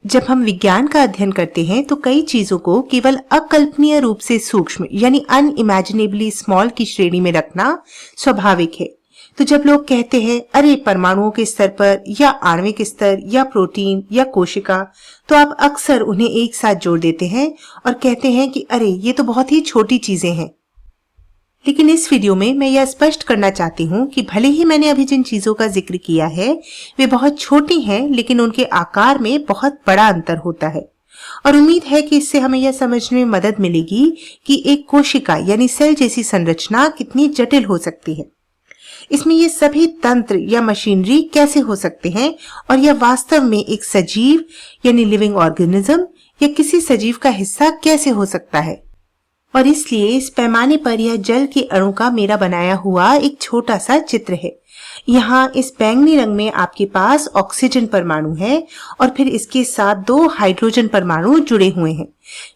जब हम विज्ञान का अध्ययन करते हैं तो कई चीजों को केवल अकल्पनीय रूप से सूक्ष्म यानी अनइमेजिनेबली स्मॉल की श्रेणी में रखना स्वाभाविक है। तो जब लोग कहते हैं अरे परमाणुओं के स्तर पर या आणविक स्तर या प्रोटीन या कोशिका, तो आप अक्सर उन्हें एक साथ जोड़ देते हैं और कहते हैं कि अरे ये तो बहुत ही छोटी चीजें हैं। लेकिन इस वीडियो में मैं यह स्पष्ट करना चाहती हूँ कि भले ही मैंने अभी जिन चीजों का जिक्र किया है वे बहुत छोटी हैं, लेकिन उनके आकार में बहुत बड़ा अंतर होता है। और उम्मीद है कि इससे हमें यह समझने में मदद मिलेगी कि एक कोशिका यानी सेल जैसी संरचना कितनी जटिल हो सकती है। इसमें ये सभी तंत्र या मशीनरी कैसे हो सकते हैं और यह वास्तव में एक सजीव यानी लिविंग ऑर्गेनिज्म या किसी सजीव का हिस्सा कैसे हो सकता है। और इसलिए इस पैमाने पर यह जल के अणु का मेरा बनाया हुआ एक छोटा सा चित्र है। यहाँ इस बैंगनी रंग में आपके पास ऑक्सीजन परमाणु है और फिर इसके साथ 2 हाइड्रोजन परमाणु जुड़े हुए हैं।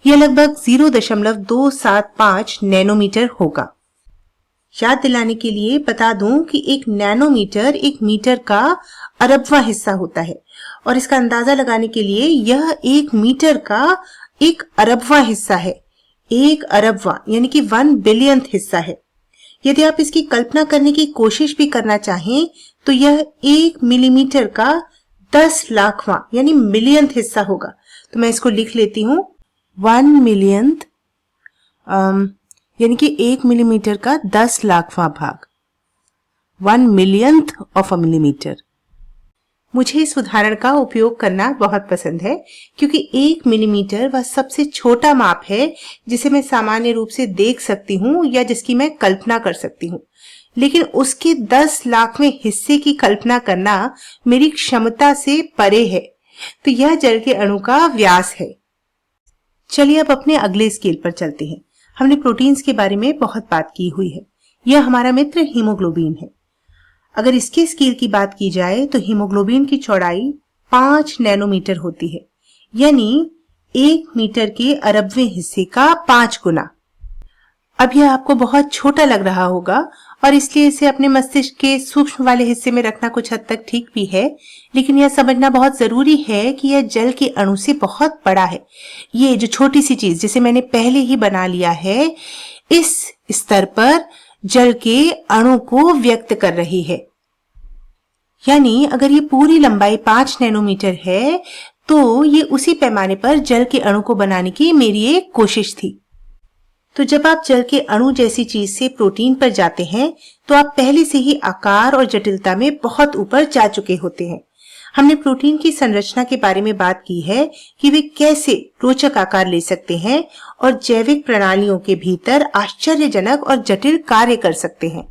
यह लगभग 0.275 नैनोमीटर होगा। याद दिलाने के लिए बता दूं कि एक नैनोमीटर एक मीटर का अरबवां हिस्सा होता है और इसका अंदाजा लगाने के लिए यह 1 मीटर का 1 अरबवां हिस्सा है। 1 अरबवां यानी कि 1 बिलियंथ हिस्सा है। यदि आप इसकी कल्पना करने की कोशिश भी करना चाहें तो यह 1 मिलीमीटर का 10 लाखवां यानी मिलियंथ हिस्सा होगा। तो मैं इसको लिख लेती हूँ 1 मिलियंथ यानी कि 1 मिलीमीटर का 10 लाखवां भाग, 1 मिलियंथ ऑफ अ मिलीमीटर। मुझे इस उदाहरण का उपयोग करना बहुत पसंद है क्योंकि 1 मिलीमीटर वह सबसे छोटा माप है जिसे मैं सामान्य रूप से देख सकती हूँ या जिसकी मैं कल्पना कर सकती हूँ, लेकिन उसके 10 लाखवें हिस्से की कल्पना करना मेरी क्षमता से परे है। तो यह जल के अणु का व्यास है। चलिए अब अपने अगले स्केल पर चलते हैं। हमने प्रोटीन्स के बारे में बहुत बात की हुई है। यह हमारा मित्र हीमोग्लोबिन है। अगर इसके स्केल की बात की जाए तो हीमोग्लोबिन की चौड़ाई 5 नैनोमीटर होती है, यानी 1 मीटर के अरबवें हिस्से का 5 गुना। अब यह आपको बहुत छोटा लग रहा होगा और इसलिए इसे अपने मस्तिष्क के सूक्ष्म वाले हिस्से में रखना कुछ हद तक ठीक भी है, लेकिन यह समझना बहुत जरूरी है कि यह जल के अणु से बहुत बड़ा है। ये जो छोटी सी चीज जिसे मैंने पहले ही बना लिया है, इस स्तर पर जल के अणु को व्यक्त कर रही है। यानी अगर ये पूरी लंबाई 5 नैनोमीटर है तो ये उसी पैमाने पर जल के अणु को बनाने की मेरी एक कोशिश थी। तो जब आप जल के अणु जैसी चीज से प्रोटीन पर जाते हैं तो आप पहले से ही आकार और जटिलता में बहुत ऊपर जा चुके होते हैं। हमने प्रोटीन की संरचना के बारे में बात की है कि वे कैसे रोचक आकार ले सकते हैं और जैविक प्रणालियों के भीतर आश्चर्यजनक और जटिल कार्य कर सकते हैं।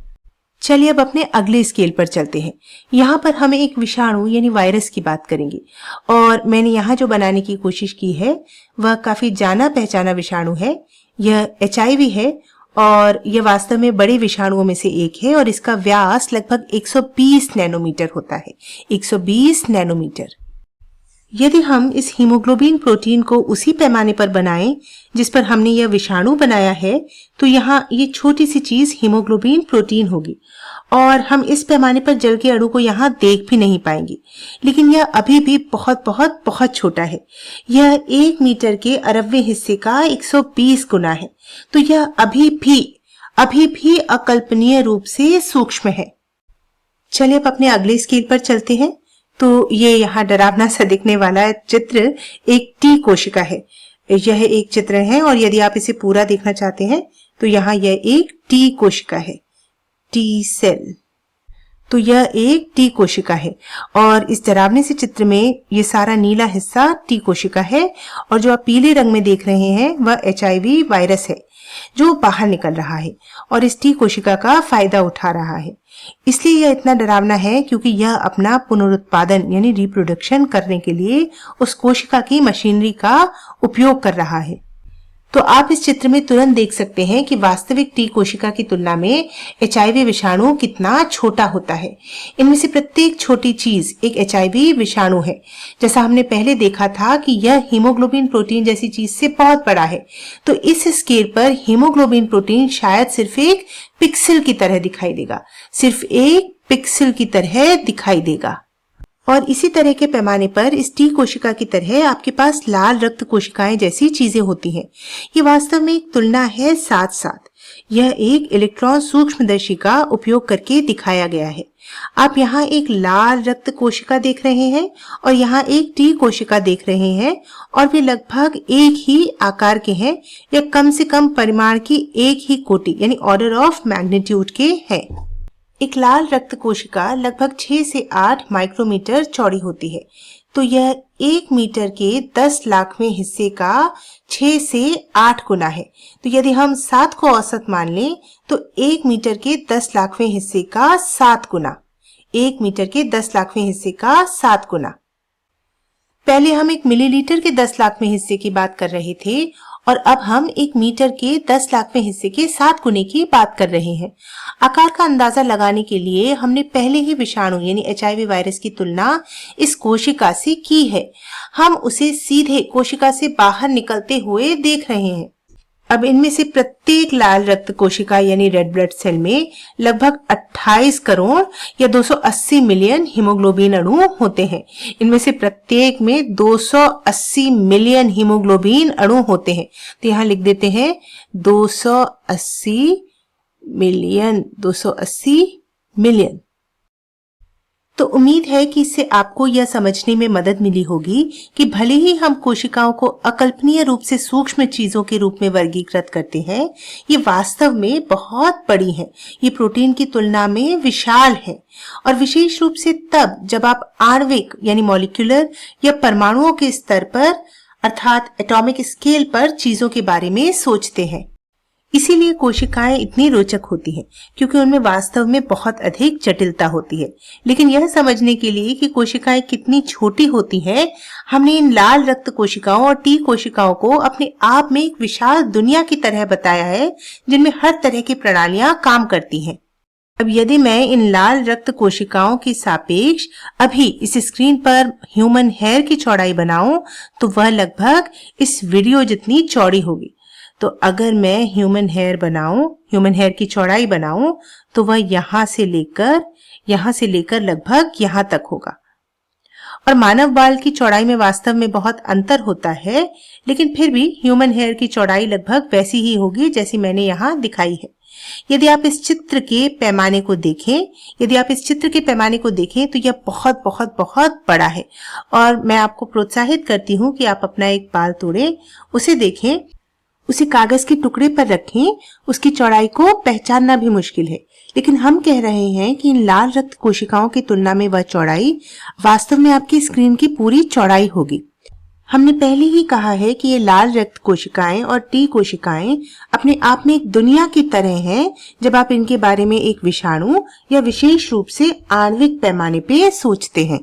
चलिए अब अपने अगले स्केल पर चलते हैं। यहाँ पर हम एक विषाणु यानी वायरस की बात करेंगे और मैंने यहाँ जो बनाने की कोशिश की है वह काफी जाना पहचाना विषाणु है। यह HIV है और यह वास्तव में बड़े विषाणुओं में से एक है और इसका व्यास लगभग 120 नैनोमीटर होता है। 120 नैनोमीटर। यदि हम इस हीमोग्लोबिन प्रोटीन को उसी पैमाने पर बनाएं जिस पर हमने यह विषाणु बनाया है तो यहाँ ये छोटी सी चीज हीमोग्लोबिन प्रोटीन होगी और हम इस पैमाने पर जल के अणु को यहाँ देख भी नहीं पाएंगे, लेकिन यह अभी भी बहुत बहुत बहुत छोटा है। यह 1 मीटर के अरबवें हिस्से का 120 गुना है। तो यह अभी भी अकल्पनीय रूप से सूक्ष्म है। चलिए अब अपने अगले स्केल पर चलते हैं। तो ये यहाँ डरावना सा दिखने वाला चित्र एक टी कोशिका है। यह एक चित्र है और यदि आप इसे पूरा देखना चाहते हैं तो यहाँ यह एक टी कोशिका है, टी सेल। तो यह एक टी कोशिका है और इस डरावने से चित्र में ये सारा नीला हिस्सा टी कोशिका है और जो आप पीले रंग में देख रहे हैं वह HIV वायरस है जो बाहर निकल रहा है और इस टी कोशिका का फायदा उठा रहा है। इसलिए यह इतना डरावना है क्योंकि यह अपना पुनरुत्पादन यानी रिप्रोडक्शन करने के लिए उस कोशिका की मशीनरी का उपयोग कर रहा है। तो आप इस चित्र में तुरंत देख सकते हैं कि वास्तविक टी कोशिका की तुलना में HIV विषाणु कितना छोटा होता है। इनमें से प्रत्येक छोटी चीज एक HIV विषाणु है। जैसा हमने पहले देखा था कि यह हीमोग्लोबिन प्रोटीन जैसी चीज से बहुत बड़ा है, तो इस स्केल पर हीमोग्लोबिन प्रोटीन शायद सिर्फ एक पिक्सल की तरह दिखाई देगा, सिर्फ एक पिक्सल की तरह दिखाई देगा। और इसी तरह के पैमाने पर इस टी कोशिका की तरह आपके पास लाल रक्त कोशिकाएं जैसी चीजें होती हैं। ये वास्तव में एक तुलना है साथ साथ। यह एक इलेक्ट्रॉन सूक्ष्मदर्शी का उपयोग करके दिखाया गया है। आप यहाँ एक लाल रक्त कोशिका देख रहे हैं और यहाँ एक टी कोशिका देख रहे हैं और वे लगभग एक ही आकार के हैं या कम से कम परिमाण की एक ही कोटि यानी ऑर्डर ऑफ मैग्नीट्यूड के हैं। एक लाल रक्त कोशिका लगभग 6 से 8 माइक्रोमीटर चौड़ी होती है, तो यह 1 मीटर के 10 लाखवें हिस्से का 6 से 8 गुना है। तो यदि हम 7 को औसत मान लें तो 1 मीटर के 10 लाखवें हिस्से का 7 गुना, 1 मीटर के 10 लाखवें हिस्से का 7 गुना। पहले हम एक मिलीलीटर के 10 लाखवें हिस्से की बात कर रहे थे और अब हम 1 मीटर के 10 लाखवें हिस्से के 7 गुने की बात कर रहे हैं। आकार का अंदाजा लगाने के लिए हमने पहले ही विषाणु यानी HIV वायरस की तुलना इस कोशिका से की है। हम उसे सीधे कोशिका से बाहर निकलते हुए देख रहे हैं। अब इनमें से प्रत्येक लाल रक्त कोशिका यानी रेड ब्लड सेल में लगभग 28 करोड़ या 280 मिलियन हीमोग्लोबिन अणु होते हैं। इनमें से प्रत्येक में 280 मिलियन हीमोग्लोबिन अणु होते हैं। तो यहाँ लिख देते हैं 280 मिलियन। तो उम्मीद है कि इससे आपको यह समझने में मदद मिली होगी कि भले ही हम कोशिकाओं को अकल्पनीय रूप से सूक्ष्म चीजों के रूप में वर्गीकृत करते हैं, ये वास्तव में बहुत बड़ी हैं। ये प्रोटीन की तुलना में विशाल है और विशेष रूप से तब जब आप आणविक यानी मॉलिक्यूलर या परमाणुओं के स्तर पर अर्थात एटॉमिक स्केल पर चीजों के बारे में सोचते हैं। इसीलिए कोशिकाएं इतनी रोचक होती हैं क्योंकि उनमें वास्तव में बहुत अधिक जटिलता होती है। लेकिन यह समझने के लिए कि कोशिकाएं कितनी छोटी होती हैं, हमने इन लाल रक्त कोशिकाओं और टी कोशिकाओं को अपने आप में एक विशाल दुनिया की तरह बताया है जिनमें हर तरह की प्रणालियां काम करती हैं। अब यदि मैं इन लाल रक्त कोशिकाओं के सापेक्ष अभी इस स्क्रीन पर ह्यूमन हेयर की चौड़ाई बनाऊं तो वह लगभग इस वीडियो जितनी चौड़ी होगी। तो अगर मैं ह्यूमन हेयर की चौड़ाई बनाऊं तो वह यहाँ से लेकर लगभग यहाँ तक होगा। और मानव बाल की चौड़ाई में वास्तव में बहुत अंतर होता है, लेकिन फिर भी ह्यूमन हेयर की चौड़ाई लगभग वैसी ही होगी जैसी मैंने यहाँ दिखाई है। यदि आप इस चित्र के पैमाने को देखें तो यह बहुत बहुत बहुत बड़ा है और मैं आपको प्रोत्साहित करती हूँ कि आप अपना एक बाल तोड़ें, उसे देखें, उसे कागज के टुकड़े पर रखें। उसकी चौड़ाई को पहचानना भी मुश्किल है, लेकिन हम कह रहे हैं कि इन लाल रक्त कोशिकाओं की तुलना में वह चौड़ाई वास्तव में आपकी स्क्रीन की पूरी चौड़ाई होगी। हमने पहले ही कहा है कि ये लाल रक्त कोशिकाएं और टी कोशिकाएं अपने आप में एक दुनिया की तरह हैं जब आप इनके बारे में एक विषाणु या विशेष रूप से आणविक पैमाने पे सोचते हैं।